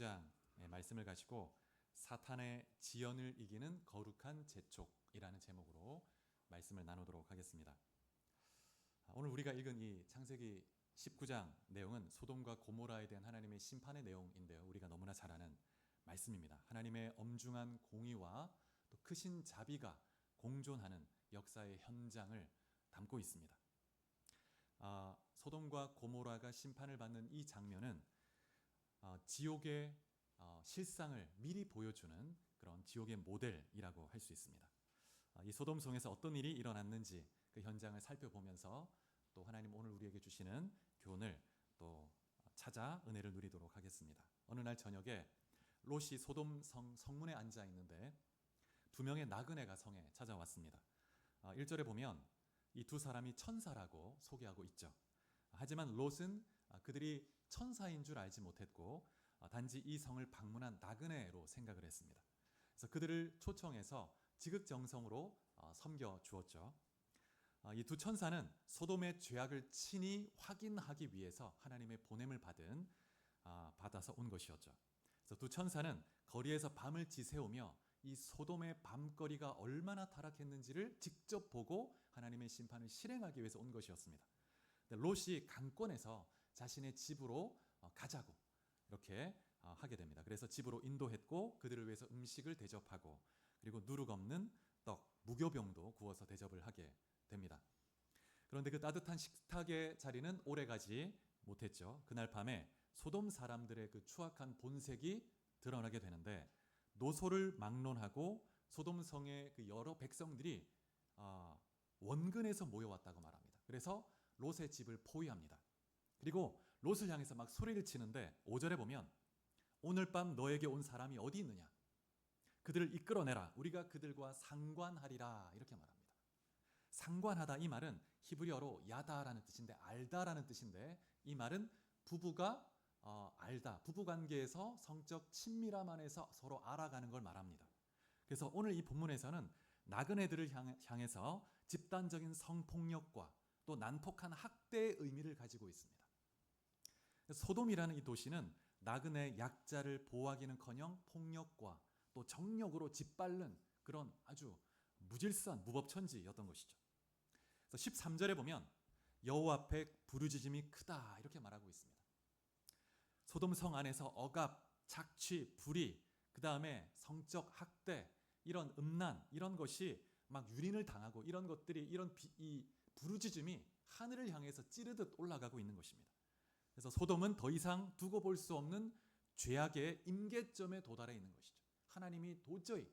19장의 말씀을 가지고 사탄의 지연을 이기는 거룩한 재촉이라는 제목으로 말씀을 나누도록 하겠습니다. 오늘 우리가 읽은 이 창세기 19장 내용은 소돔과 고모라에 대한 하나님의 심판의 내용인데요. 우리가 너무나 잘 아는 말씀입니다. 하나님의 엄중한 공의와 또 크신 자비가 공존하는 역사의 현장을 담고 있습니다. 소돔과 고모라가 심판을 받는 이 장면은 지옥의 실상을 미리 보여주는 그런 지옥의 모델이라고 할 수 있습니다. 이 소돔성에서 어떤 일이 일어났는지 그 현장을 살펴보면서 또 하나님 오늘 우리에게 주시는 교훈을 또 찾아 은혜를 누리도록 하겠습니다. 어느 날 저녁에 롯이 소돔성 성문에 앉아 있는데 두 명의 나그네가 성에 찾아왔습니다. 1절에 보면 이 두 사람이 천사라고 소개하고 있죠. 하지만 롯은 그들이 천사인 줄 알지 못했고 단지 이 성을 방문한 나그네로 생각을 했습니다. 그래서 그들을 초청해서 지극정성으로 섬겨 주었죠. 이 두 천사는 소돔의 죄악을 친히 확인하기 위해서 하나님의 보냄을 받아서 온 것이었죠. 그래서 두 천사는 거리에서 밤을 지새우며 이 소돔의 밤거리가 얼마나 타락했는지를 직접 보고 하나님의 심판을 실행하기 위해서 온 것이었습니다. 롯이 강권해서 자신의 집으로 가자고 이렇게 하게 됩니다. 그래서 집으로 인도했고 그들을 위해서 음식을 대접하고 그리고 누룩 없는 떡, 무교병도 구워서 대접을 하게 됩니다. 그런데 그 따뜻한 식탁의 자리는 오래가지 못했죠. 그날 밤에 소돔 사람들의 그 추악한 본색이 드러나게 되는데 노소를 막론하고 소돔 성의 그 여러 백성들이 원근에서 모여왔다고 말합니다. 그래서 롯의 집을 포위합니다. 그리고 롯을 향해서 막 소리를 치는데 5절에 보면 오늘 밤 너에게 온 사람이 어디 있느냐? 그들을 이끌어내라. 우리가 그들과 상관하리라. 이렇게 말합니다. 상관하다 이 말은 히브리어로 야다라는 뜻인데 알다라는 뜻인데 이 말은 부부가 알다. 부부관계에서 성적 친밀함 안에서 서로 알아가는 걸 말합니다. 그래서 오늘 이 본문에서는 나그네들을 향해서 집단적인 성폭력과 또 난폭한 학대의 의미를 가지고 있습니다. 소돔이라는 이 도시는 나그네 약자를 보호하기는커녕 폭력과 또 정력으로 짓밟는 그런 아주 무질서한 무법천지였던 것이죠. 그래서 13절에 보면 여호와 앞에 부르짖음이 크다 이렇게 말하고 있습니다. 소돔성 안에서 억압, 착취, 불의, 그 다음에 성적 학대, 이런 음란, 이런 것이 막 유린을 당하고 이런 것들이 이 부르짖음이 하늘을 향해서 찌르듯 올라가고 있는 것입니다. 그래서 소돔은 더 이상 두고 볼 수 없는 죄악의 임계점에 도달해 있는 것이죠. 하나님이 도저히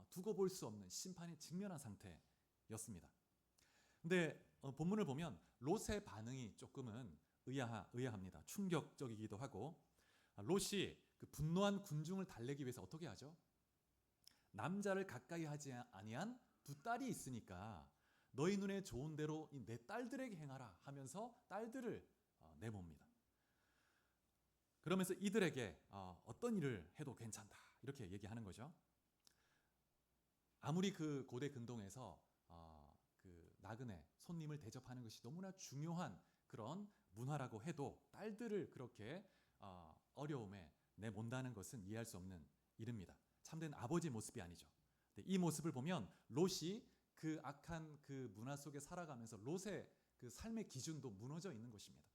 두고 볼 수 없는 심판에 직면한 상태였습니다. 근데 본문을 보면 롯의 반응이 조금은 의아합니다. 충격적이기도 하고 롯이 그 분노한 군중을 달래기 위해서 어떻게 하죠? 남자를 가까이 하지 아니한 두 딸이 있으니까 너희 눈에 좋은 대로 내 딸들에게 행하라 하면서 딸들을 내몹니다. 그러면서 이들에게 어떤 일을 해도 괜찮다 이렇게 얘기하는 거죠. 아무리 그 고대 근동에서 그 나그네 손님을 대접하는 것이 너무나 중요한 그런 문화라고 해도 딸들을 그렇게 어려움에 내몬다는 것은 이해할 수 없는 일입니다. 참된 아버지 모습이 아니죠. 이 모습을 보면 롯이 그 악한 그 문화 속에 살아가면서 롯의 그 삶의 기준도 무너져 있는 것입니다.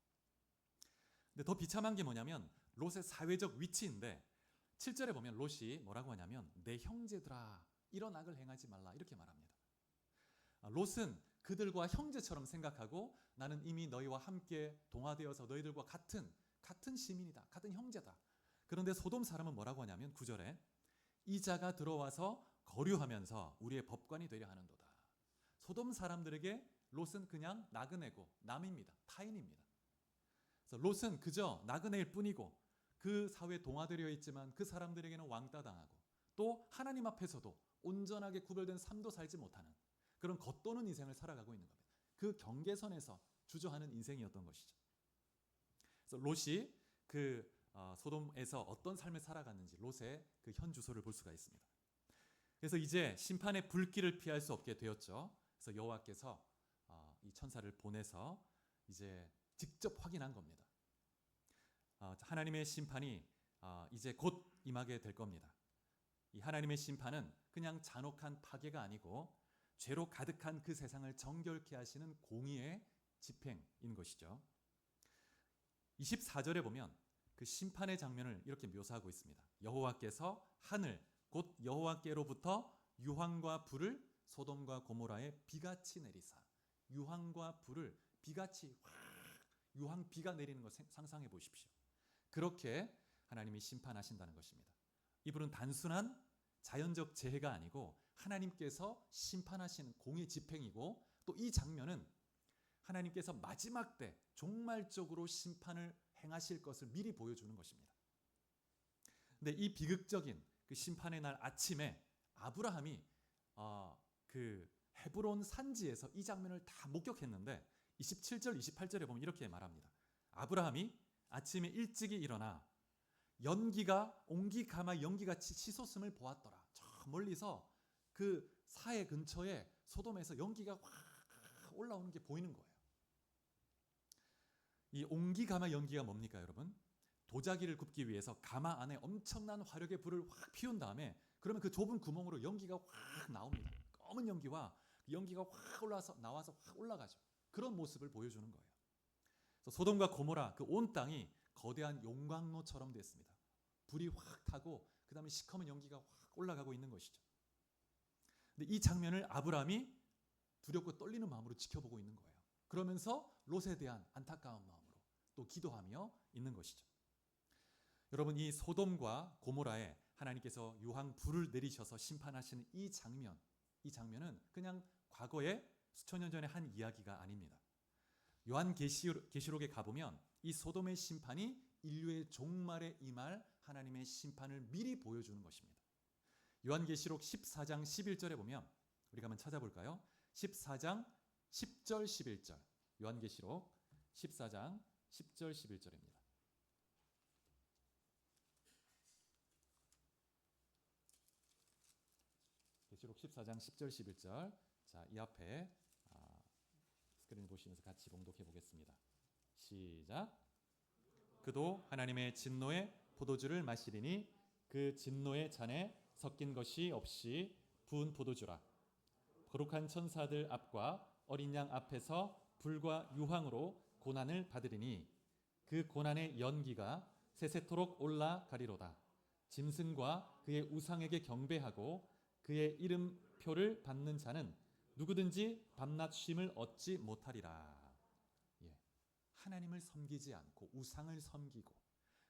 근데 더 비참한 게 뭐냐면 롯의 사회적 위치인데 7절에 보면 롯이 뭐라고 하냐면 내 형제들아 이런 악을 행하지 말라 이렇게 말합니다. 롯은 그들과 형제처럼 생각하고 나는 이미 너희와 함께 동화되어서 너희들과 같은 시민이다. 같은 형제다. 그런데 소돔 사람은 뭐라고 하냐면 9절에 이 자가 들어와서 거류하면서 우리의 법관이 되려 하는도다. 소돔 사람들에게 롯은 그냥 나그네고 남입니다. 타인입니다. 그래서 롯은 그저 나그네일 뿐이고 그 사회에 동화되려 있지만 그 사람들에게는 왕따 당하고 또 하나님 앞에서도 온전하게 구별된 삶도 살지 못하는 그런 겉도는 인생을 살아가고 있는 겁니다. 그 경계선에서 주저하는 인생이었던 것이죠. 그래서 롯이 그 소돔에서 어떤 삶을 살아갔는지 롯의 그 현 주소를 볼 수가 있습니다. 그래서 이제 심판의 불길을 피할 수 없게 되었죠. 그래서 여호와께서 이 천사를 보내서 이제 직접 확인한 겁니다. 하나님의 심판이 이제 곧 임하게 될 겁니다. 이 하나님의 심판은 그냥 잔혹한 파괴가 아니고 죄로 가득한 그 세상을 정결케 하시는 공의의 집행인 것이죠. 24절에 보면 그 심판의 장면을 이렇게 묘사하고 있습니다. 여호와께서 하늘 곧 여호와께로부터 유황과 불을 소돔과 고모라에 비같이 내리사. 유황과 불을 비같이 유황 비가 내리는 것 상상해 보십시오. 그렇게 하나님이 심판하신다는 것입니다. 이 불은 단순한 자연적 재해가 아니고 하나님께서 심판하시는 공의 집행이고, 또 이 장면은 하나님께서 마지막 때 종말적으로 심판을 행하실 것을 미리 보여주는 것입니다. 근데 이 비극적인 그 심판의 날 아침에 아브라함이 그 헤브론 산지에서 이 장면을 다 목격했는데 27절 28절에 보면 이렇게 말합니다. 아브라함이 아침에 일찍이 일어나 연기가 옹기가마 연기같이 치솟음을 보았더라. 저 멀리서 그 사해 근처에 소돔에서 연기가 확 올라오는 게 보이는 거예요. 이 옹기가마 연기가 뭡니까, 여러분? 도자기를 굽기 위해서 가마 안에 엄청난 화력의 불을 확 피운 다음에 그러면 그 좁은 구멍으로 연기가 확 나옵니다. 검은 연기와 연기가 확 올라와서 나와서 확 올라가죠. 그런 모습을 보여주는 거예요. 그래서 소돔과 고모라 그 온 땅이 거대한 용광로처럼 됐습니다. 불이 확 타고 그 다음에 시커먼 연기가 확 올라가고 있는 것이죠. 근데 이 장면을 아브라함이 두렵고 떨리는 마음으로 지켜보고 있는 거예요. 그러면서 롯에 대한 안타까운 마음으로 또 기도하며 있는 것이죠. 여러분, 이 소돔과 고모라에 하나님께서 유황 불을 내리셔서 심판하시는 이 장면은 그냥 과거에 수천 년 전에 한 이야기가 아닙니다. 요한계시록에 가보면 이 소돔의 심판이 인류의 종말에 임할 하나님의 심판을 미리 보여주는 것입니다. 요한계시록 14장 11절에 보면 우리가 한번 찾아볼까요? 14장 10절 11절 요한계시록 14장 10절 11절입니다. 계시록 14장 10절 11절. 자, 이 앞에 스크린 보시면서 같이 봉독해 보겠습니다. 시작. 그도 하나님의 진노의 포도주를 마시리니 그 진노의 잔에 섞인 것이 없이 부은 포도주라. 거룩한 천사들 앞과 어린 양 앞에서 불과 유황으로 고난을 받으리니 그 고난의 연기가 세세토록 올라가리로다. 짐승과 그의 우상에게 경배하고 그의 이름표를 받는 자는 누구든지 밤낮 쉼을 얻지 못하리라. 하나님을 섬기지 않고 우상을 섬기고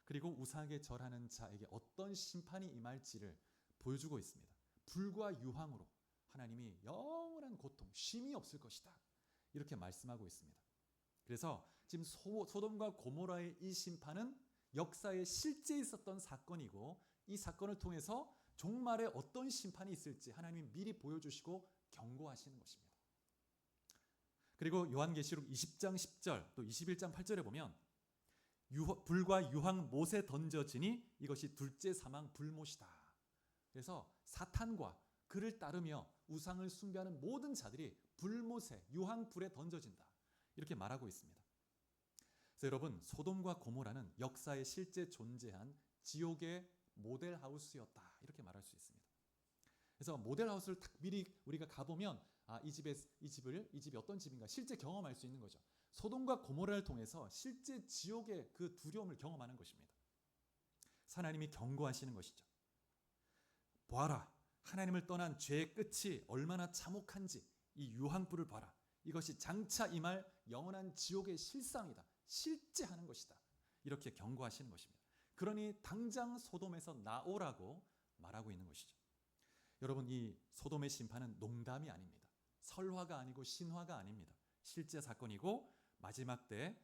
그리고 우상에게 절하는 자에게 어떤 심판이 임할지를 보여주고 있습니다. 불과 유황으로 하나님이 영원한 고통, 쉼이 없을 것이다. 이렇게 말씀하고 있습니다. 그래서 지금 소돔과 고모라의 이 심판은 역사에 실제 있었던 사건이고 이 사건을 통해서 종말에 어떤 심판이 있을지 하나님이 미리 보여주시고 경고하시는 것입니다. 그리고 요한계시록 20장 10절 또 21장 8절에 보면 불과 유황 못에 던져지니 이것이 둘째 사망 불못이다. 그래서 사탄과 그를 따르며 우상을 숭배하는 모든 자들이 불못에 유황 불에 던져진다. 이렇게 말하고 있습니다. 그래서 여러분, 소돔과 고모라는 역사에 실제 존재한 지옥의 모델하우스였다. 이렇게 말할 수 있습니다. 그래서 모델하우스를 딱 미리 우리가 가보면 이 집이 어떤 집인가 실제 경험할 수 있는 거죠. 소돔과 고모라를 통해서 실제 지옥의 그 두려움을 경험하는 것입니다. 하나님이 경고하시는 것이죠. 보아라, 하나님을 떠난 죄의 끝이 얼마나 참혹한지 이 유황불을 봐라. 이것이 장차 임할 영원한 지옥의 실상이다. 실제 하는 것이다. 이렇게 경고하시는 것입니다. 그러니 당장 소돔에서 나오라고 말하고 있는 것이죠. 여러분, 이 소돔의 심판은 농담이 아닙니다. 설화가 아니고 신화가 아닙니다. 실제 사건이고 마지막 때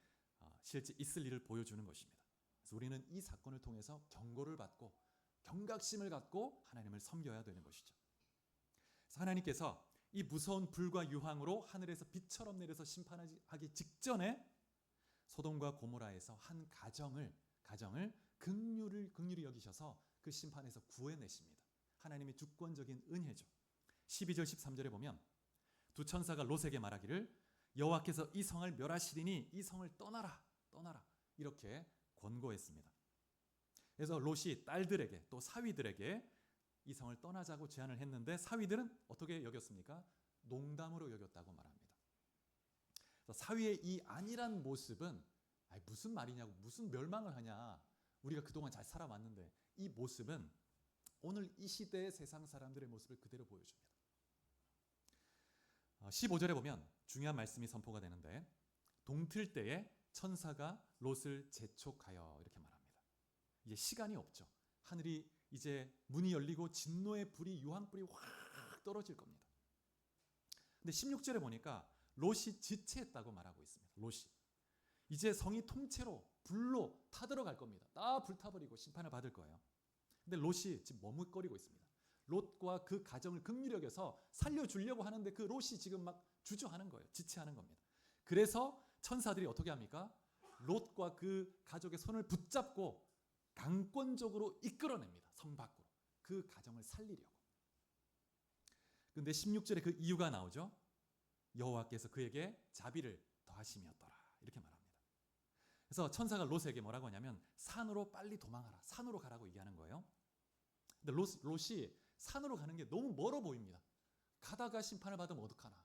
실제 있을 일을 보여주는 것입니다. 그래서 우리는 이 사건을 통해서 경고를 받고 경각심을 갖고 하나님을 섬겨야 되는 것이죠. 그래서 하나님께서 이 무서운 불과 유황으로 하늘에서 빛처럼 내려서 심판하기 직전에 소돔과 고모라에서 한 가정을 긍휼히 여기셔서 그 심판에서 구해내십니다. 하나님의 주권적인 은혜죠. 12절 13절에 보면 두 천사가 롯에게 말하기를 여호와께서 이 성을 멸하시리니 이 성을 떠나라 이렇게 권고했습니다. 그래서 롯이 딸들에게 또 사위들에게 이 성을 떠나자고 제안을 했는데 사위들은 어떻게 여겼습니까? 농담으로 여겼다고 말합니다. 그래서 사위의 이 안일한 모습은 무슨 말이냐고, 무슨 멸망을 하냐, 우리가 그동안 잘 살아왔는데, 이 모습은 오늘 이 시대의 세상 사람들의 모습을 그대로 보여줍니다. 15절에 보면 중요한 말씀이 선포가 되는데, 동틀 때에 천사가 롯을 재촉하여 이렇게 말합니다. 이제 시간이 없죠. 하늘이 이제 문이 열리고 진노의 불이, 유황불이 확 떨어질 겁니다. 근데 16절에 보니까 롯이 지체했다고 말하고 있습니다. 롯이 이제 성이 통째로 불로 타들어갈 겁니다. 다 불타버리고 심판을 받을 거예요. 근데 롯이 지금 머뭇거리고 있습니다. 롯과 그 가정을 긍휼히 여겨서 살려주려고 하는데 그 롯이 지금 막 주저하는 거예요. 지체하는 겁니다. 그래서 천사들이 어떻게 합니까? 롯과 그 가족의 손을 붙잡고 강권적으로 이끌어냅니다. 성 밖으로. 그 가정을 살리려고. 근데 16절에 그 이유가 나오죠. 여호와께서 그에게 자비를 더하심이었더라. 이렇게 말합니다. 그래서 천사가 롯에게 뭐라고 하냐면 산으로 빨리 도망하라. 산으로 가라고 얘기하는 거예요. 근데 롯이 산으로 가는 게 너무 멀어 보입니다. 가다가 심판을 받으면 어떡하나.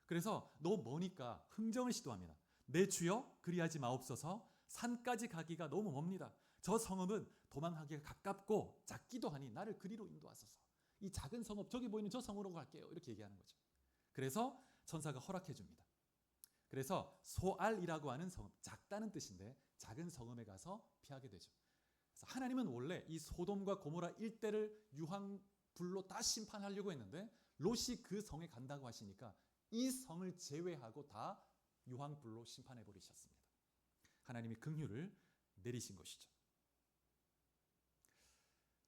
그래서 너무 머니까 흥정을 시도합니다. 내 주여 그리하지 마옵소서. 산까지 가기가 너무 멉니다. 저 성읍은 도망하기가 가깝고 작기도 하니 나를 그리로 인도하소서. 이 작은 성읍, 저기 보이는 저 성으로 갈게요. 이렇게 얘기하는 거죠. 그래서 천사가 허락해 줍니다. 그래서 소알이라고 하는 성읍, 작다는 뜻인데 작은 성읍에 가서 피하게 되죠. 그래서 하나님은 원래 이 소돔과 고모라 일대를 유황불로 다 심판하려고 했는데 롯이 그 성에 간다고 하시니까 이 성을 제외하고 다 유황불로 심판해 버리셨습니다. 하나님이 긍휼을 내리신 것이죠.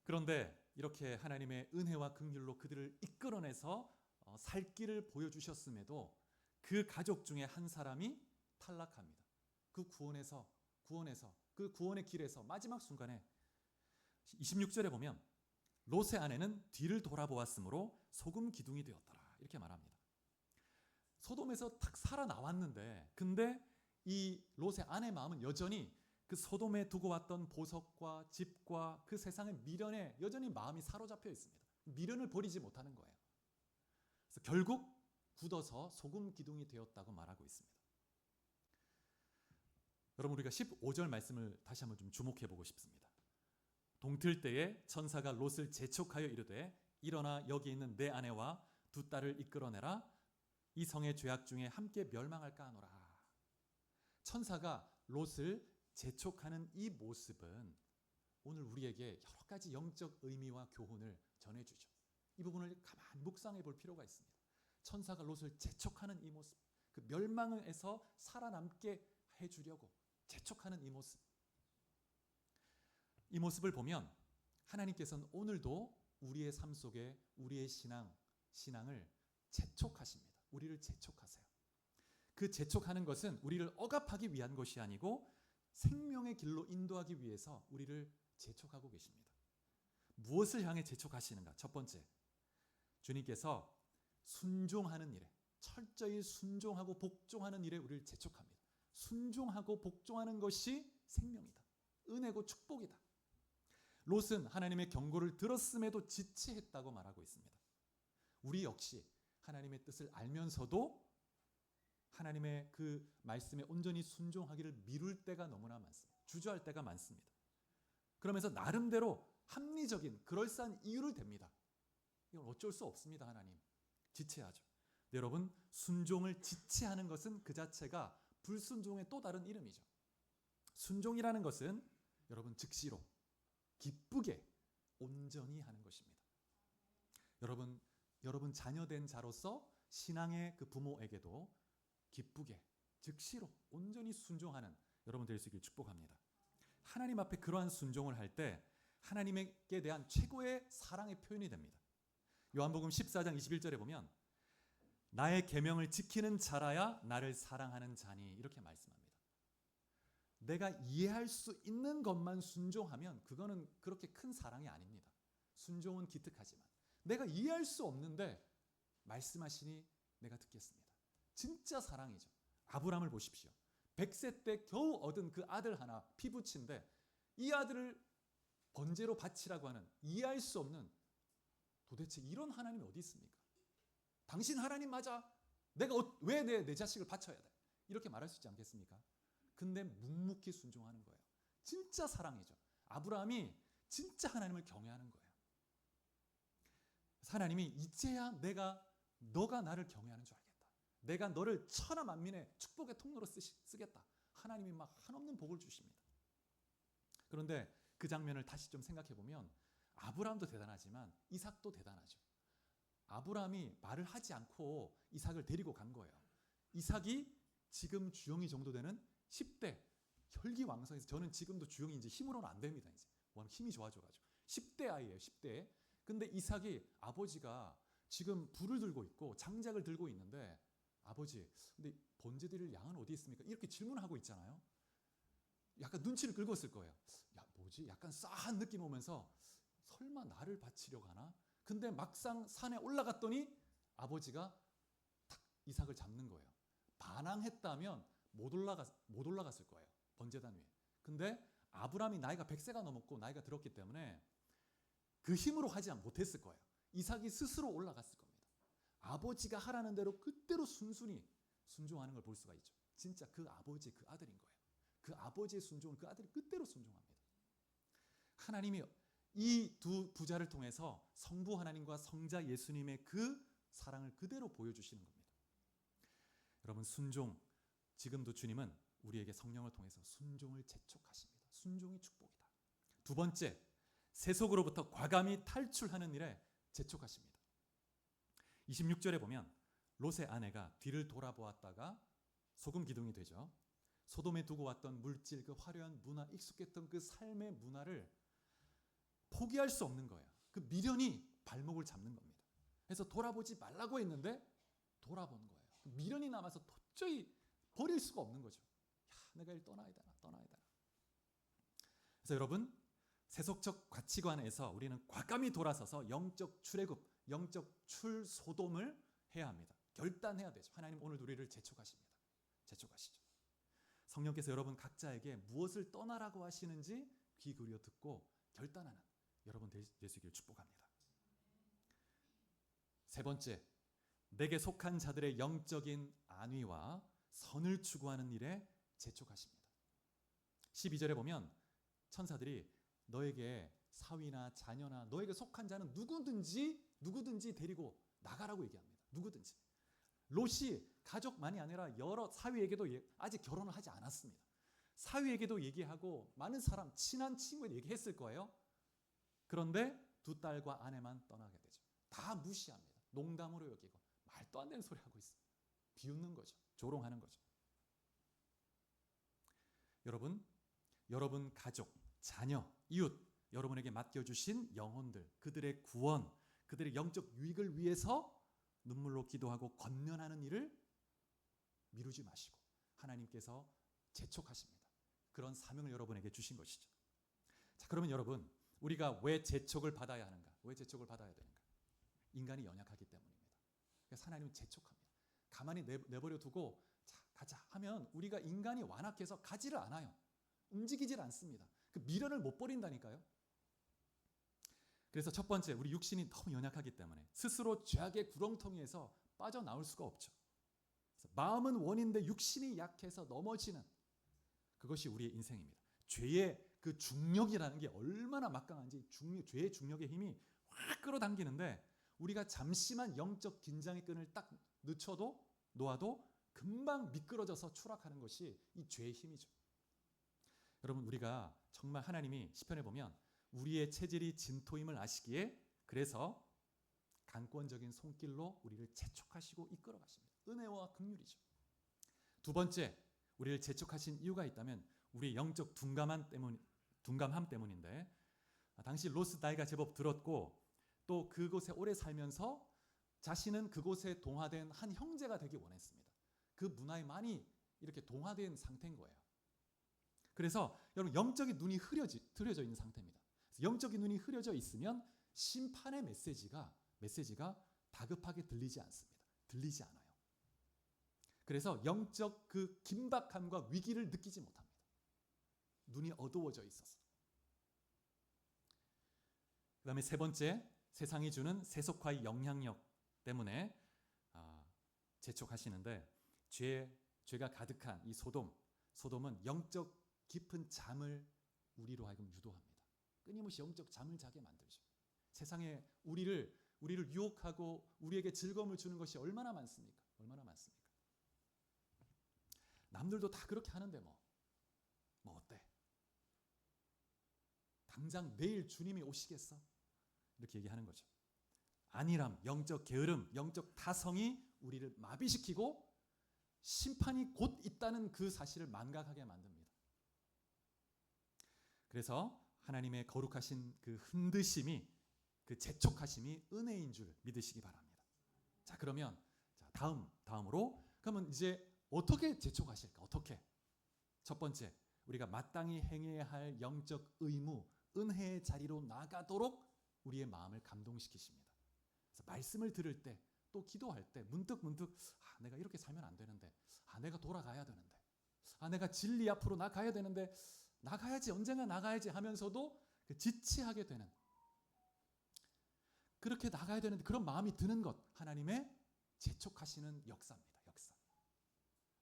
그런데 이렇게 하나님의 은혜와 긍휼로 그들을 이끌어내서 살 길을 보여주셨음에도 그 가족 중에 한 사람이 탈락합니다. 그 구원의 길에서 마지막 순간에 26절에 보면 롯의 아내는 뒤를 돌아보았으므로 소금 기둥이 되었더라. 이렇게 말합니다. 소돔에서 탁 살아나왔는데 근데 이 롯의 아내 마음은 여전히 그 소돔에 두고 왔던 보석과 집과 그 세상의 미련에 여전히 마음이 사로잡혀 있습니다. 미련을 버리지 못하는 거예요. 그래서 결국 굳어서 소금 기둥이 되었다고 말하고 있습니다. 여러분, 우리가 15절 말씀을 다시 한번 좀 주목해 보고 싶습니다. 동틀 때에 천사가 롯을 재촉하여 이르되 일어나 여기 있는 내 아내와 두 딸을 이끌어내라. 이 성의 죄악 중에 함께 멸망할까 하노라. 천사가 롯을 재촉하는 이 모습은 오늘 우리에게 여러 가지 영적 의미와 교훈을 전해주죠. 이 부분을 가만 묵상해 볼 필요가 있습니다. 천사가 롯을 재촉하는 이 모습, 그 멸망에서 살아남게 해주려고 재촉하는 이 모습을 보면 하나님께서는 오늘도 우리의 삶 속에 우리의 신앙을 재촉하십니다. 우리를 재촉하세요. 그 재촉하는 것은 우리를 억압하기 위한 것이 아니고 생명의 길로 인도하기 위해서 우리를 재촉하고 계십니다. 무엇을 향해 재촉하시는가? 첫 번째, 주님께서 순종하는 일에, 철저히 순종하고 복종하는 일에 우리를 재촉합니다. 순종하고 복종하는 것이 생명이다. 은혜고 축복이다. 롯은 하나님의 경고를 들었음에도 지체했다고 말하고 있습니다. 우리 역시 하나님의 뜻을 알면서도 하나님의 그 말씀에 온전히 순종하기를 미룰 때가 너무나 많습니다. 주저할 때가 많습니다. 그러면서 나름대로 합리적인 그럴싸한 이유를 댑니다. 이건 어쩔 수 없습니다. 하나님. 지체하죠. 여러분, 순종을 지체하는 것은 그 자체가 불순종의 또 다른 이름이죠. 순종이라는 것은 여러분 즉시로 기쁘게 온전히 하는 것입니다. 여러분 자녀된 자로서 신앙의 그 부모에게도 기쁘게 즉시로 온전히 순종하는 여러분 될 수 있길 축복합니다. 하나님 앞에 그러한 순종을 할 때 하나님께 대한 최고의 사랑의 표현이 됩니다. 요한복음 14장 21절에 보면 나의 계명을 지키는 자라야 나를 사랑하는 자니 이렇게 말씀합니다. 내가 이해할 수 있는 것만 순종하면 그거는 그렇게 큰 사랑이 아닙니다. 순종은 기특하지만 내가 이해할 수 없는데 말씀하시니 내가 듣겠습니다. 진짜 사랑이죠. 아브라함을 보십시오. 100세 때 겨우 얻은 그 아들 하나 피부친데 이 아들을 번제로 바치라고 하는 이해할 수 없는 도대체 이런 하나님이 어디 있습니까? 당신 하나님 맞아. 내가 왜 내 자식을 바쳐야 돼? 이렇게 말할 수 있지 않겠습니까? 근데 묵묵히 순종하는 거예요. 진짜 사랑이죠. 아브라함이 진짜 하나님을 경외하는 거예요. 하나님이 이제야 너가 나를 경외하는 줄 알겠다. 내가 너를 천하 만민의 축복의 통로로 쓰겠다. 하나님이 막 한없는 복을 주십니다. 그런데 그 장면을 다시 좀 생각해 보면 아브라함도 대단하지만 이삭도 대단하죠. 아브라함이 말을 하지 않고 이삭을 데리고 간 거예요. 이삭이 지금 주영이 정도 되는 10대 혈기왕성해서, 저는 지금도 주영이 이제 힘으로는 안 됩니다. 이제 워낙 힘이 좋아져가지고 10대 아이예요. 10대. 근데 이삭이 아버지가 지금 불을 들고 있고 장작을 들고 있는데, 아버지, 근데 번제 드릴 양은 어디 있습니까? 이렇게 질문하고 있잖아요. 약간 눈치를 긁었을 거예요. 야, 뭐지? 약간 싸한 느낌 오면서 설마 나를 바치려고 하나? 근데 막상 산에 올라갔더니 아버지가 탁 이삭을 잡는 거예요. 반항했다면 못 올라갔을 거예요. 번제단 위에. 근데 아브라함이 나이가 100세가 넘었고 나이가 들었기 때문에 그 힘으로 하지 못했을 거예요. 이삭이 스스로 올라갔을 겁니다. 아버지가 하라는 대로 그대로 순순히 순종하는 걸 볼 수가 있죠. 진짜 그 아버지, 그 아들인 거예요. 그 아버지의 순종을 그 아들이 그대로 순종합니다. 하나님이 이 두 부자를 통해서 성부 하나님과 성자 예수님의 그 사랑을 그대로 보여주시는 겁니다. 여러분, 순종, 지금도 주님은 우리에게 성령을 통해서 순종을 재촉하십니다. 순종이 축복이다. 두 번째, 세속으로부터 과감히 탈출하는 일에 재촉하십니다. 26절에 보면 롯의 아내가 뒤를 돌아보았다가 소금 기둥이 되죠. 소돔에 두고 왔던 물질, 그 화려한 문화, 익숙했던 그 삶의 문화를 포기할 수 없는 거예요. 그 미련이 발목을 잡는 겁니다. 그래서 돌아보지 말라고 했는데 돌아본 거예요. 그 미련이 남아서 도저히 버릴 수가 없는 거죠. 야, 내가 일 떠나야 되나. 그래서 여러분, 세속적 가치관에서 우리는 과감히 돌아서서 영적 출애굽, 영적 출소돔을 해야 합니다. 결단해야 되죠. 하나님 오늘 우리를 재촉하십니다. 재촉하시죠. 성령께서 여러분 각자에게 무엇을 떠나라고 하시는지 귀 기울여 듣고 결단하는 여러분 되시기를 축복합니다. 세 번째, 내게 속한 자들의 영적인 안위와 선을 추구하는 일에 재촉하십니다. 12절에 보면 천사들이 너에게 사위나 자녀나 너에게 속한 자는 누구든지 데리고 나가라고 얘기합니다. 누구든지. 롯이 가족만이 아니라 여러 사위에게도 아직 결혼을 하지 않았습니다. 사위에게도 얘기하고 많은 사람, 친한 친구에게 얘기했을 거예요. 그런데 두 딸과 아내만 떠나게 되죠. 다 무시합니다. 농담으로 여기고 말도 안 되는 소리 하고 있어요. 비웃는 거죠. 조롱하는 거죠. 여러분 가족, 자녀, 이웃, 여러분에게 맡겨주신 영혼들, 그들의 구원, 그들의 영적 유익을 위해서 눈물로 기도하고 권면하는 일을 미루지 마시고 하나님께서 재촉하십니다. 그런 사명을 여러분에게 주신 것이죠. 자, 그러면 여러분, 우리가 왜 재촉을 받아야 하는가? 왜 재촉을 받아야 되는가? 인간이 연약하기 때문입니다. 그래서 하나님은 재촉합니다. 가만히 내버려 두고 자, 가자 하면 우리가 인간이 완악해서 가지를 않아요. 움직이질 않습니다. 그 미련을 못 버린다니까요. 그래서 첫 번째, 우리 육신이 너무 연약하기 때문에 스스로 죄악의 구렁텅이에서 빠져나올 수가 없죠. 마음은 원인데 육신이 약해서 넘어지는, 그것이 우리의 인생입니다. 죄의 그 중력이라는 게 얼마나 막강한지, 죄의 중력의 힘이 확 끌어당기는데 우리가 잠시만 영적 긴장의 끈을 딱 놓아도 금방 미끄러져서 추락하는 것이 이 죄의 힘이죠. 여러분, 우리가 정말 하나님이 시편에 보면 우리의 체질이 진토임을 아시기에 그래서 강권적인 손길로 우리를 재촉하시고 이끌어 가십니다. 은혜와 긍휼이죠. 두 번째, 우리를 재촉하신 이유가 있다면 우리의 영적 둔감함 때문인데, 당시 롯의 나이가 제법 들었고 또 그곳에 오래 살면서 자신은 그곳에 동화된 한 형제가 되기 원했습니다. 그 문화에 많이 이렇게 동화된 상태인 거예요. 그래서 여러분, 영적인 눈이 흐려져 있는 상태입니다. 영적인 눈이 흐려져 있으면 심판의 메시지가 다급하게 들리지 않습니다. 들리지 않아요. 그래서 영적 그 긴박함과 위기를 느끼지 못합니다. 눈이 어두워져 있어서. 그 다음에 세 번째, 세상이 주는 세속화의 영향력 때문에 재촉하시는데, 죄가 가득한 이 소돔은 영적 깊은 잠을 우리로 하여금 유도합니다. 끊임없이 영적 잠을 자게 만들죠. 세상에 우리를 유혹하고 우리에게 즐거움을 주는 것이 얼마나 많습니까? 얼마나 많습니까? 남들도 다 그렇게 하는데 뭐 어때? 당장 내일 주님이 오시겠어? 이렇게 얘기하는 거죠. 안일함, 영적 게으름, 영적 타성이 우리를 마비시키고 심판이 곧 있다는 그 사실을 망각하게 만듭니다. 그래서 하나님의 거룩하신 그 흔드심이, 그 재촉하심이 은혜인 줄 믿으시기 바랍니다. 자, 그러면 다음으로 그러면 이제 어떻게 재촉하실까? 어떻게? 첫 번째, 우리가 마땅히 행해야 할 영적 의무, 은혜의 자리로 나가도록 우리의 마음을 감동시키십니다. 그래서 말씀을 들을 때, 또 기도할 때 문득 내가 이렇게 살면 안 되는데, 내가 돌아가야 되는데, 내가 진리 앞으로 나가야 되는데, 나가야지, 언젠가 나가야지 하면서도 지체하게 되는, 그렇게 나가야 되는데 그런 마음이 드는 것, 하나님의 재촉하시는 역사입니다. 역사.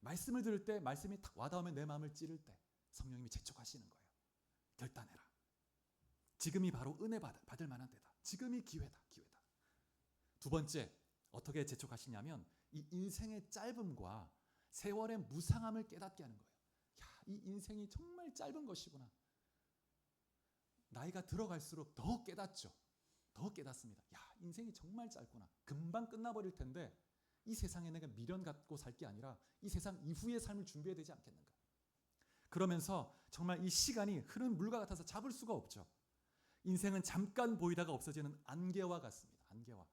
말씀을 들을 때, 말씀이 탁 와닿으면 내 마음을 찌를 때 성령님이 재촉하시는 거예요. 결단해라. 지금이 바로 은혜 받을 만한 때다. 지금이 기회다. 두 번째, 어떻게 재촉하시냐면 이 인생의 짧음과 세월의 무상함을 깨닫게 하는 거예요. 이 인생이 정말 짧은 것이구나. 나이가 들어갈수록 더 깨닫죠. 더 깨닫습니다. 인생이 정말 짧구나. 금방 끝나버릴 텐데 이 세상에 내가 미련 갖고 살 게 아니라 이 세상 이후의 삶을 준비해야 되지 않겠는가. 그러면서 정말 이 시간이 흐르는 물과 같아서 잡을 수가 없죠. 인생은 잠깐 보이다가 없어지는 안개와 같습니다. 안개와.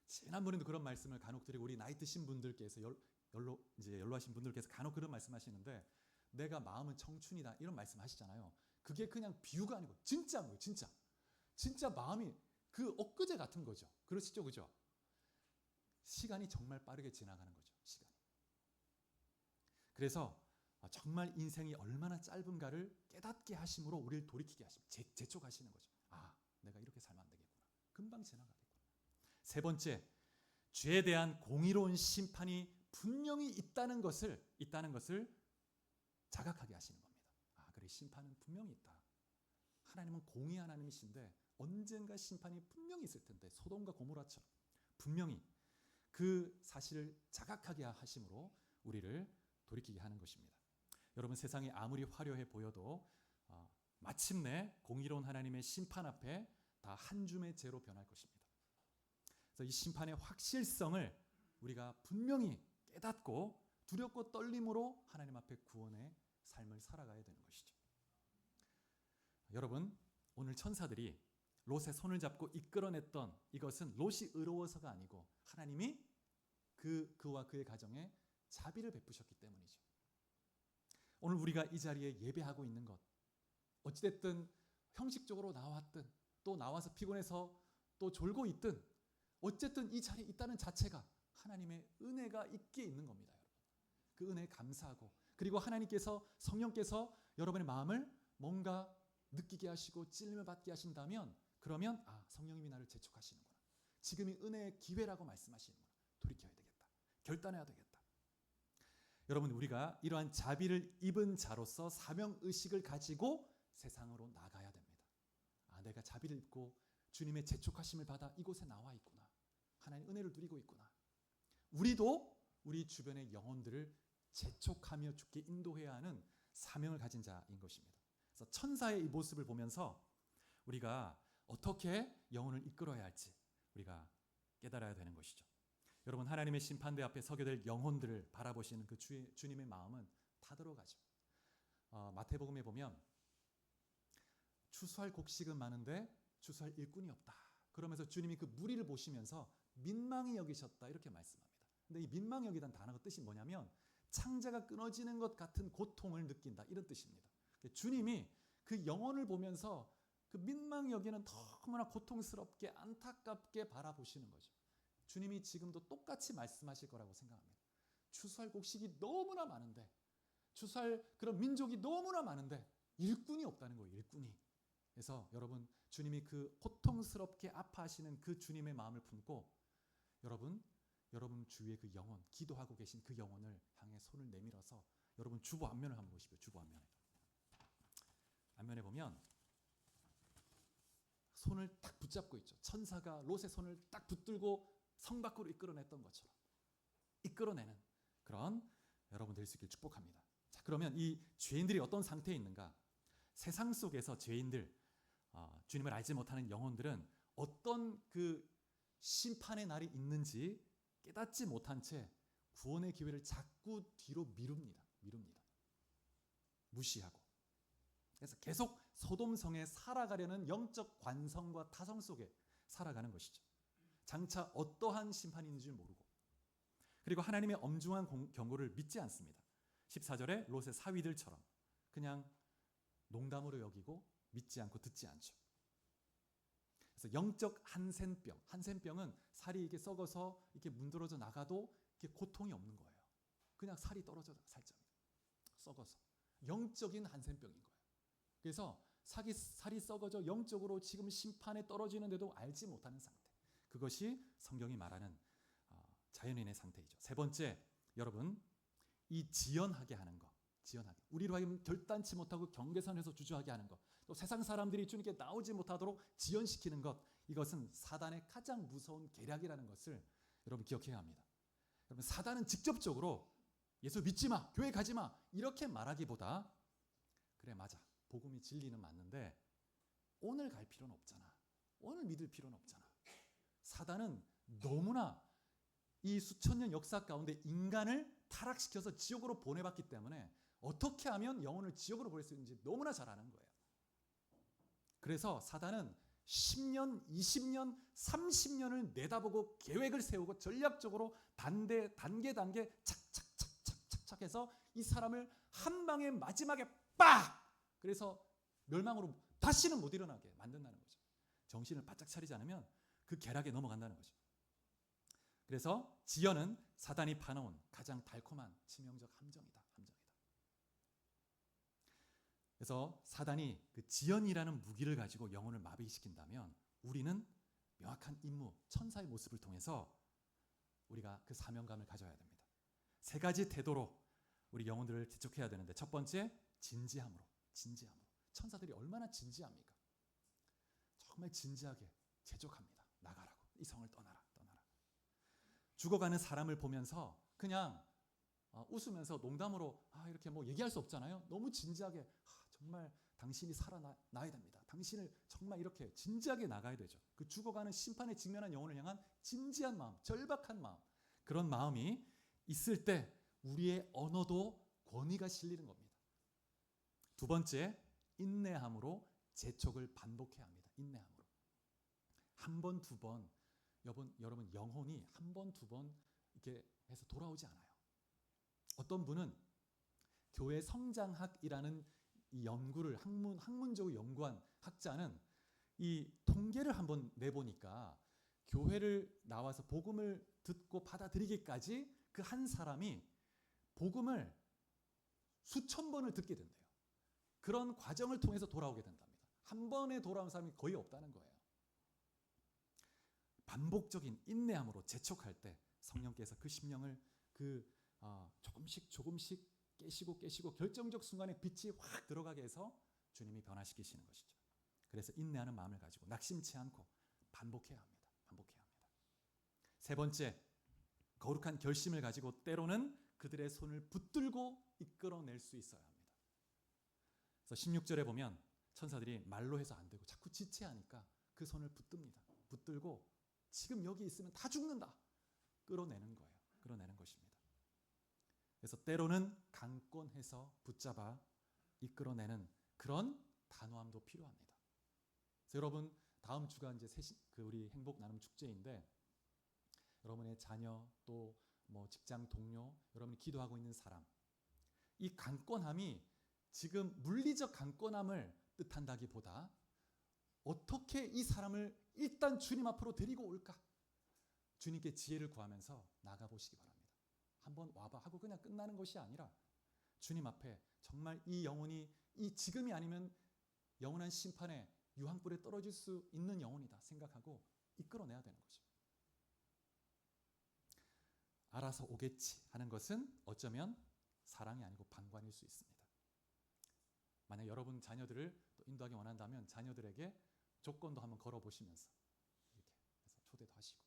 지난번에도 그런 말씀을 간혹 드리고, 우리 나이 드신 분들께서 연로하신 분들께서 간혹 그런 말씀하시는데, 내가 마음은 청춘이다 이런 말씀하시잖아요. 그게 그냥 비유가 아니고 진짜인 거예요. 진짜 마음이 그 엊그제 같은 거죠. 그러시죠, 그죠? 시간이 정말 빠르게 지나가는 거죠. 시간이. 그래서 정말 인생이 얼마나 짧은가를 깨닫게 하심으로 우리를 돌이키게 하십니다. 재촉하시는 거죠. 내가 이렇게 살면 안 되겠구나. 금방 지나가겠구나. 세 번째, 죄에 대한 공의로운 심판이 분명히 있다는 것을 자각하게 하시는 겁니다. 그래, 심판은 분명히 있다. 하나님은 공의 하나님이신데 언젠가 심판이 분명히 있을 텐데, 소돔과 고모라처럼 분명히 그 사실을 자각하게 하심으로 우리를 돌이키게 하는 것입니다. 여러분, 세상이 아무리 화려해 보여도 마침내 공의로운 하나님의 심판 앞에 다 한 줌의 재로 변할 것입니다. 그래서 이 심판의 확실성을 우리가 분명히 깨닫고 두렵고 떨림으로 하나님 앞에 구원의 삶을 살아가야 되는 것이죠. 여러분, 오늘 천사들이 롯의 손을 잡고 이끌어냈던 이것은 롯이 의로워서가 아니고 하나님이 그와 그의 가정에 자비를 베푸셨기 때문이죠. 오늘 우리가 이 자리에 예배하고 있는 것, 어찌됐든 형식적으로 나왔든 또 나와서 피곤해서 또 졸고 있든 어쨌든 이 자리에 있다는 자체가 하나님의 은혜가 있게 있는 겁니다. 여러분, 그 은혜에 감사하고, 그리고 하나님께서, 성령께서 여러분의 마음을 뭔가 느끼게 하시고 찔림을 받게 하신다면, 그러면 성령님이 나를 재촉하시는구나, 지금이 은혜의 기회라고 말씀하시는구나, 돌이켜야 되겠다, 결단해야 되겠다. 여러분, 우리가 이러한 자비를 입은 자로서 사명의식을 가지고 세상으로 나가야 됩니다. 내가 자비를 입고 주님의 재촉하심을 받아 이곳에 나와 있구나, 하나님 은혜를 누리고 있구나. 우리도 우리 주변의 영혼들을 재촉하며 죽게 인도해야 하는 사명을 가진 자인 것입니다. 그래서 천사의 이 모습을 보면서 우리가 어떻게 영혼을 이끌어야 할지 우리가 깨달아야 되는 것이죠. 여러분, 하나님의 심판대 앞에 서게 될 영혼들을 바라보시는 그 주님의 마음은 다 들어가죠. 마태복음에 보면 추수할 곡식은 많은데 추수할 일꾼이 없다. 그러면서 주님이 그 무리를 보시면서 민망히 여기셨다 이렇게 말씀합니다. 근데 이 민망히 여기다는 단어가 뜻이 뭐냐면 창자가 끊어지는 것 같은 고통을 느낀다, 이런 뜻입니다. 주님이 그 영혼을 보면서 그 민망히 여기는 너무나 고통스럽게 안타깝게 바라보시는 거죠. 주님이 지금도 똑같이 말씀하실 거라고 생각합니다. 추수할 곡식이 너무나 많은데, 추수할 그런 민족이 너무나 많은데 일꾼이 없다는 거예요. 일꾼이. 그래서 여러분, 주님이 그 고통스럽게 아파하시는 그 주님의 마음을 품고 여러분 주위의 그 영혼, 기도하고 계신 그 영혼을 향해 손을 내밀어서 여러분 주보 앞면을 한번 보십시오. 주보 앞면에 보면 손을 딱 붙잡고 있죠. 천사가 롯의 손을 딱 붙들고 성 밖으로 이끌어냈던 것처럼 이끌어내는 그런 여러분 될 수 있길 축복합니다. 자, 그러면 이 죄인들이 어떤 상태에 있는가? 세상 속에서 죄인들, 주님을 알지 못하는 영혼들은 어떤 그 심판의 날이 있는지 깨닫지 못한 채 구원의 기회를 자꾸 뒤로 미룹니다. 무시하고. 그래서 계속 소돔성에 살아가려는 영적 관성과 타성 속에 살아가는 것이죠. 장차 어떠한 심판이 있는지 모르고, 그리고 하나님의 엄중한 경고를 믿지 않습니다. 14절에 롯의 사위들처럼 그냥 농담으로 여기고 믿지 않고 듣지 않죠. 그래서 영적 한센병은 살이 이게 썩어서 이렇게 문드러져 나가도 이렇게 고통이 없는 거예요. 그냥 살이 떨어져 살짝 썩어서 영적인 한센병인 거예요. 그래서 살이 썩어져 영적으로 지금 심판에 떨어지는데도 알지 못하는 상태. 그것이 성경이 말하는 자연인의 상태이죠. 세 번째, 여러분, 이 지연하게 하는 것. 우리로 하여금 결단치 못하고 경계선에서 주저하게 하는 것. 또 세상 사람들이 주님께 나오지 못하도록 지연시키는 것. 이것은 사단의 가장 무서운 계략이라는 것을 여러분 기억해야 합니다. 여러분, 사단은 직접적으로 예수 믿지 마, 교회 가지 마 이렇게 말하기보다 그래 맞아, 복음이 진리는 맞는데 오늘 갈 필요는 없잖아. 오늘 믿을 필요는 없잖아. 사단은 너무나 이 수천 년 역사 가운데 인간을 타락시켜서 지옥으로 보내봤기 때문에 어떻게 하면 영혼을 지옥으로 보낼 수 있는지 너무나 잘 아는 거예요. 그래서 사단은 10년, 20년, 30년을 내다보고 계획을 세우고 전략적으로 단계 착착 해서 이 사람을 한 방에 마지막에 빡! 그래서 멸망으로 다시는 못 일어나게 만든다는 거죠. 정신을 바짝 차리지 않으면 그 계략에 넘어간다는 거죠. 그래서 지연은 사단이 파놓은 가장 달콤한 치명적 함정이다. 그래서 사단이 그 지연이라는 무기를 가지고 영혼을 마비시킨다면 우리는 명확한 임무, 천사의 모습을 통해서 우리가 그 사명감을 가져야 됩니다. 세 가지 태도로 우리 영혼들을 재촉해야 되는데, 첫 번째, 진지함으로. 천사들이 얼마나 진지합니까? 정말 진지하게 재촉합니다. 나가라고. 이 성을 떠나라. 죽어가는 사람을 보면서 그냥 웃으면서 농담으로 이렇게 뭐 얘기할 수 없잖아요. 너무 진지하게 정말 당신이 살아나야 됩니다. 당신을 정말 이렇게 진지하게 나가야 되죠. 그 죽어가는 심판에 직면한 영혼을 향한 진지한 마음, 절박한 마음, 그런 마음이 있을 때 우리의 언어도 권위가 실리는 겁니다. 두 번째, 인내함으로 재촉을 반복해야 합니다. 인내함으로. 한 번, 두 번, 여러분 영혼이 한 번, 두 번 이렇게 해서 돌아오지 않아요. 어떤 분은 교회 성장학이라는 이 연구를 학문적으로 연구한 학자는 이 통계를 한번 내보니까 교회를 나와서 복음을 듣고 받아들이기까지 그 한 사람이 복음을 수천 번을 듣게 된대요. 그런 과정을 통해서 돌아오게 된답니다. 한 번에 돌아온 사람이 거의 없다는 거예요. 반복적인 인내함으로 재촉할 때 성령께서 그 심령을 조금씩 깨시고 결정적 순간에 빛이 확 들어가게 해서 주님이 변화시키시는 것이죠. 그래서 인내하는 마음을 가지고 낙심치 않고 반복해야 합니다. 세 번째, 거룩한 결심을 가지고 때로는 그들의 손을 붙들고 이끌어낼 수 있어야 합니다. 그래서 16절에 보면 천사들이 말로 해서 안 되고 자꾸 지체하니까 그 손을 붙들고 지금 여기 있으면 다 죽는다. 끌어내는 거예요. 끌어내는 것입니다. 그래서 때로는 강권해서 붙잡아 이끌어내는 그런 단호함도 필요합니다. 그래서 여러분, 다음 주가 이제 우리 행복 나눔 축제인데 여러분의 자녀 또 뭐 직장 동료, 여러분이 기도하고 있는 사람, 이 강권함이 지금 물리적 강권함을 뜻한다기보다 어떻게 이 사람을 일단 주님 앞으로 데리고 올까? 주님께 지혜를 구하면서 나가보시기 바랍니다. 한번 와봐 하고 그냥 끝나는 것이 아니라 주님 앞에 정말 이 영혼이 이 지금이 아니면 영원한 심판에 유황불에 떨어질 수 있는 영혼이다 생각하고 이끌어내야 되는 거죠. 알아서 오겠지 하는 것은 어쩌면 사랑이 아니고 방관일 수 있습니다. 만약 여러분 자녀들을 또 인도하기 원한다면 자녀들에게 조건도 한번 걸어보시면서 이렇게 해서 초대도 하시고.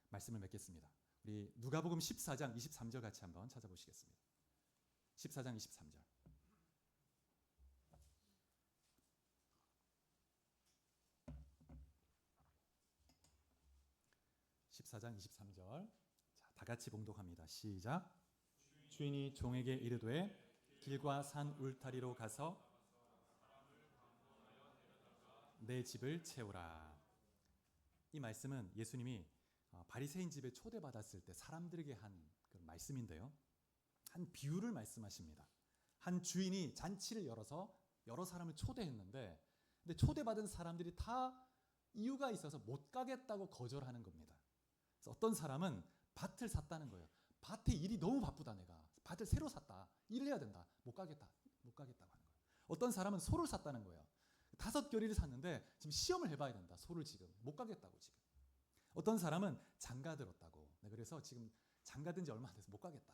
말씀을 맺겠습니다. 우리 누가복음 14장 23절 같이 한번 찾아보시겠습니다. 14장 23절. 자, 다 같이 봉독합니다. 시작. 주인이 종에게 이르되 길과 산 울타리로 가서 내 집을 채우라. 이 말씀은 예수님이 바리새인 집에 초대받았을 때 사람들에게 한 그런 말씀인데요. 한 비유를 말씀하십니다. 한 주인이 잔치를 열어서 여러 사람을 초대했는데 근데 초대받은 사람들이 다 이유가 있어서 못 가겠다고 거절하는 겁니다. 그래서 어떤 사람은 밭을 샀다는 거예요. 밭에 일이 너무 바쁘다 내가. 밭을 새로 샀다. 일을 해야 된다. 못 가겠다고 하는 거예요. 어떤 사람은 소를 샀다는 거예요. 5겨리를 샀는데 지금 시험을 해봐야 된다. 소를 지금 못 가겠다고 지금. 어떤 사람은 장가 들었다고. 그래서 지금 장가 든 지 얼마 안 돼서 못 가겠다.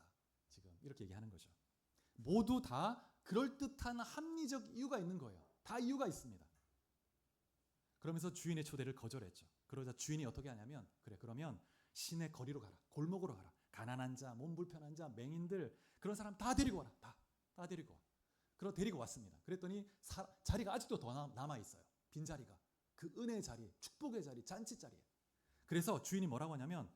지금 이렇게 얘기하는 거죠. 모두 다 그럴듯한 합리적 이유가 있는 거예요. 다 이유가 있습니다. 그러면서 주인의 초대를 거절했죠. 그러자 주인이 어떻게 하냐면 그래 그러면 시내 거리로 가라. 골목으로 가라. 가난한 자, 몸 불편한 자, 맹인들 그런 사람 다 데리고 와라. 다 데리고 와. 데리고 왔습니다. 그랬더니 자리가 아직도 더 남아있어요. 빈자리가. 그 은혜의 자리, 축복의 자리, 잔치 자리에. 그래서 주인이 뭐라고 하냐면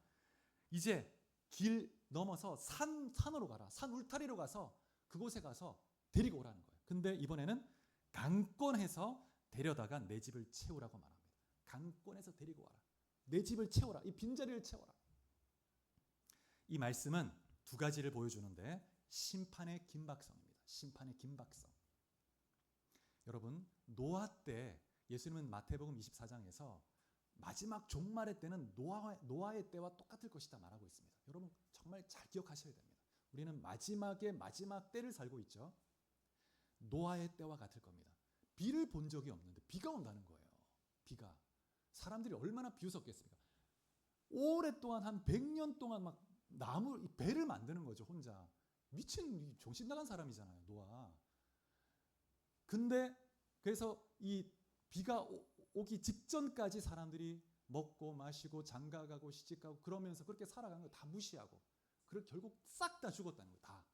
이제 길 넘어서 산으로 가라. 산 울타리로 가서 그곳에 가서 데리고 오라는 거예요. 근데 이번에는 강권해서 데려다가 내 집을 채우라고 말합니다. 강권해서 데리고 와라. 내 집을 채워라. 이 빈자리를 채워라. 이 말씀은 두 가지를 보여주는데 심판의 긴박성입니다. 심판의 긴박성. 여러분 노아 때 예수님은 마태복음 24장에서 마지막 종말의 때는 노아의 때와 똑같을 것이다 말하고 있습니다. 여러분 정말 잘 기억하셔야 됩니다. 우리는 마지막의 마지막 때를 살고 있죠. 노아의 때와 같을 겁니다. 비를 본 적이 없는데 비가 온다는 거예요. 비가. 사람들이 얼마나 비웃었겠습니까? 오랫동안 한 100년 동안 막 배를 만드는 거죠. 혼자. 미친 정신 나간 사람이잖아요. 노아. 근데 그래서 이 비가 오기 직전까지 사람들이 먹고 마시고 장가가고 시집가고 그러면서 그렇게 살아가는 거 다 무시하고 그걸 결국 싹 다 죽었다는 거예요. 다.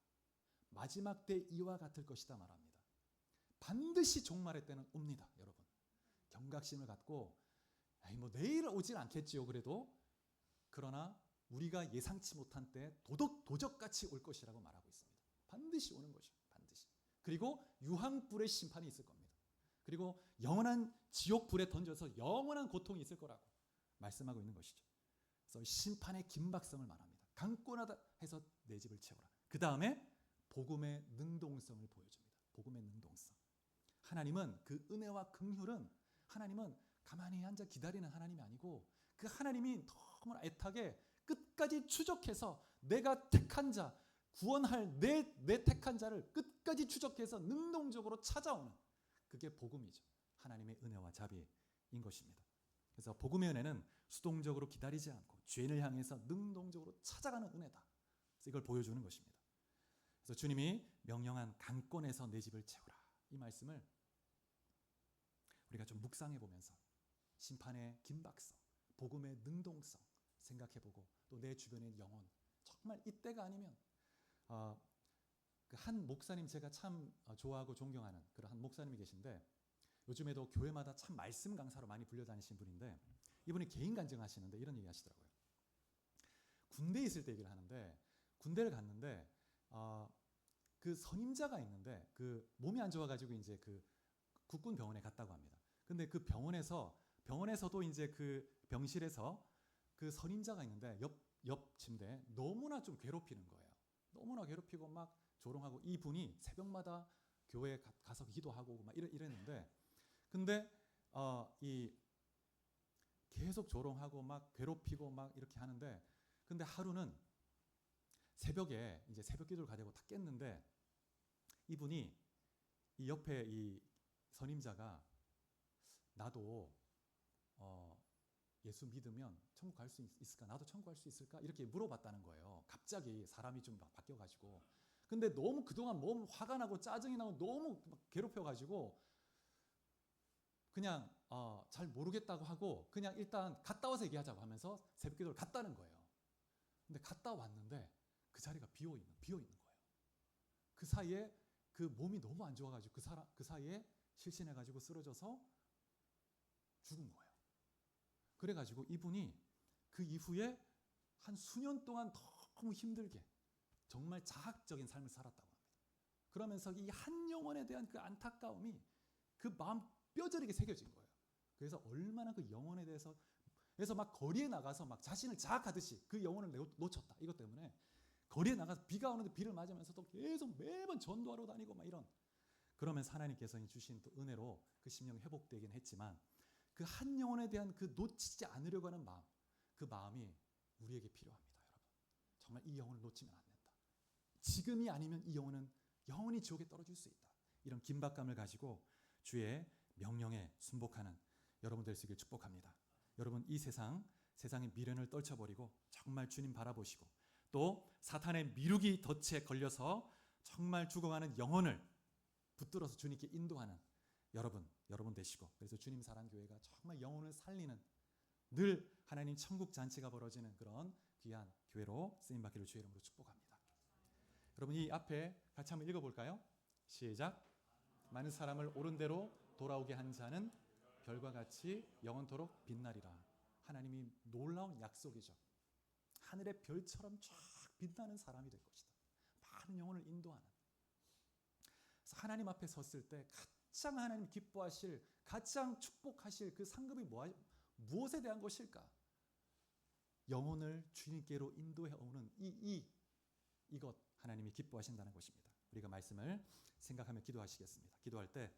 마지막 때 이와 같을 것이다 말합니다. 반드시 종말의 때는 옵니다. 여러분. 경각심을 갖고 뭐 내일 오진 않겠지요. 그래도 그러나 우리가 예상치 못한 때 도적같이 올 것이라고 말하고 있습니다. 반드시 오는 거죠. 반드시. 그리고 유황불의 심판이 있을 겁니다. 그리고 영원한 지옥불에 던져서 영원한 고통이 있을 거라고 말씀하고 있는 것이죠. 그래서 심판의 긴박성을 말합니다. 강권하다 해서 내 집을 채워라. 그 다음에 복음의 능동성을 보여줍니다. 복음의 능동성. 하나님은 그 은혜와 긍휼은 하나님은 가만히 앉아 기다리는 하나님이 아니고 그 하나님이 너무나 애타게 끝까지 추적해서 내가 택한 자, 구원할 내 택한 자를 끝까지 추적해서 능동적으로 찾아오는 그게 복음이죠. 하나님의 은혜와 자비인 것입니다. 그래서 복음의 은혜는 수동적으로 기다리지 않고 죄인을 향해서 능동적으로 찾아가는 은혜다. 그래서 이걸 보여주는 것입니다. 그래서 주님이 명령한 강권에서 내 집을 채우라. 이 말씀을 우리가 좀 묵상해 보면서 심판의 긴박성, 복음의 능동성 생각해보고 또 내 주변의 영혼 정말 이때가 아니면 한 목사님 제가 참 좋아하고 존경하는 그런 한 목사님이 계신데 요즘에도 교회마다 참 말씀 강사로 많이 불려다니신 분인데 이분이 개인 간증하시는데 이런 얘기 하시더라고요. 군대에 있을 때 얘기를 하는데 군대를 갔는데 그 선임자가 있는데 그 몸이 안 좋아가지고 이제 그 국군 병원에 갔다고 합니다. 근데 그 병원에서도 이제 그 병실에서 그 선임자가 있는데 옆 침대에 너무나 좀 괴롭히는 거예요. 너무나 괴롭히고 막 조롱하고 이분이 새벽마다 교회에 가서 기도하고 막 이랬는데 근데 이 계속 조롱하고 막 괴롭히고 막 이렇게 하는데 근데 하루는 새벽에 이제 새벽 기도를 가려고 다 깼는데 이분이 이 옆에 이 선임자가 나도 예수 믿으면 천국 갈 수 있을까? 나도 천국 갈 수 있을까? 이렇게 물어봤다는 거예요. 갑자기 사람이 좀 바뀌어가지고. 근데 너무 그동안 너무 화가 나고 짜증이 나고 너무 괴롭혀가지고 그냥 잘 모르겠다고 하고 그냥 일단 갔다 와서 얘기하자고 하면서 새벽기도를 갔다는 거예요. 근데 갔다 왔는데 그 자리가 비어 있는 거예요. 그 사이에 그 몸이 너무 안 좋아가지고 그 사이에 실신해가지고 쓰러져서 죽은 거예요. 그래가지고 이분이 그 이후에 한 수년 동안 너무 힘들게 정말 자학적인 삶을 살았다고 합니다. 그러면서 이 한 영혼에 대한 그 안타까움이 그 마음 뼈저리게 새겨진 거예요. 그래서 얼마나 그 영혼에 대해서 그래서 막 거리에 나가서 막 자신을 자학하듯이 그 영혼을 놓쳤다. 이것 때문에 거리에 나가서 비가 오는데 비를 맞으면서도 계속 매번 전도하러 다니고 막 이런. 그러면서 하나님께서 주신 또 은혜로 그 심령이 회복되긴 했지만 그 한 영혼에 대한 그 놓치지 않으려고 하는 마음, 그 마음이 우리에게 필요합니다, 여러분. 정말 이 영혼을 놓치면 안 된다. 지금이 아니면 이 영혼은 영원히 지옥에 떨어질 수 있다. 이런 긴박감을 가지고 주의 명령에 순복하는 여러분 될 수 있기를 축복합니다. 여러분 이 세상의 미련을 떨쳐버리고 정말 주님 바라보시고 또 사탄의 미루기 덫에 걸려서 정말 죽어가는 영혼을 붙들어서 주님께 인도하는 여러분 되시고 그래서 주님 사랑교회가 정말 영혼을 살리는 늘 하나님 천국 잔치가 벌어지는 그런 귀한 교회로 쓰임받기를 주의 이름으로 축복합니다. 여러분 이 앞에 같이 한번 읽어볼까요? 시작. 많은 사람을 옳은 대로 돌아오게 한 자는 별과 같이 영원토록 빛나리라. 하나님이 놀라운 약속이죠. 하늘의 별처럼 쫙 빛나는 사람이 될 것이다. 많은 영혼을 인도하는. 그래서 하나님 앞에 섰을 때 가장 하나님 기뻐하실, 가장 축복하실 그 상급이 무엇에 대한 것일까? 영혼을 주님께로 인도해 오는 이것 하나님이 기뻐하신다는 것입니다. 우리가 말씀을 생각하며 기도하시겠습니다. 기도할 때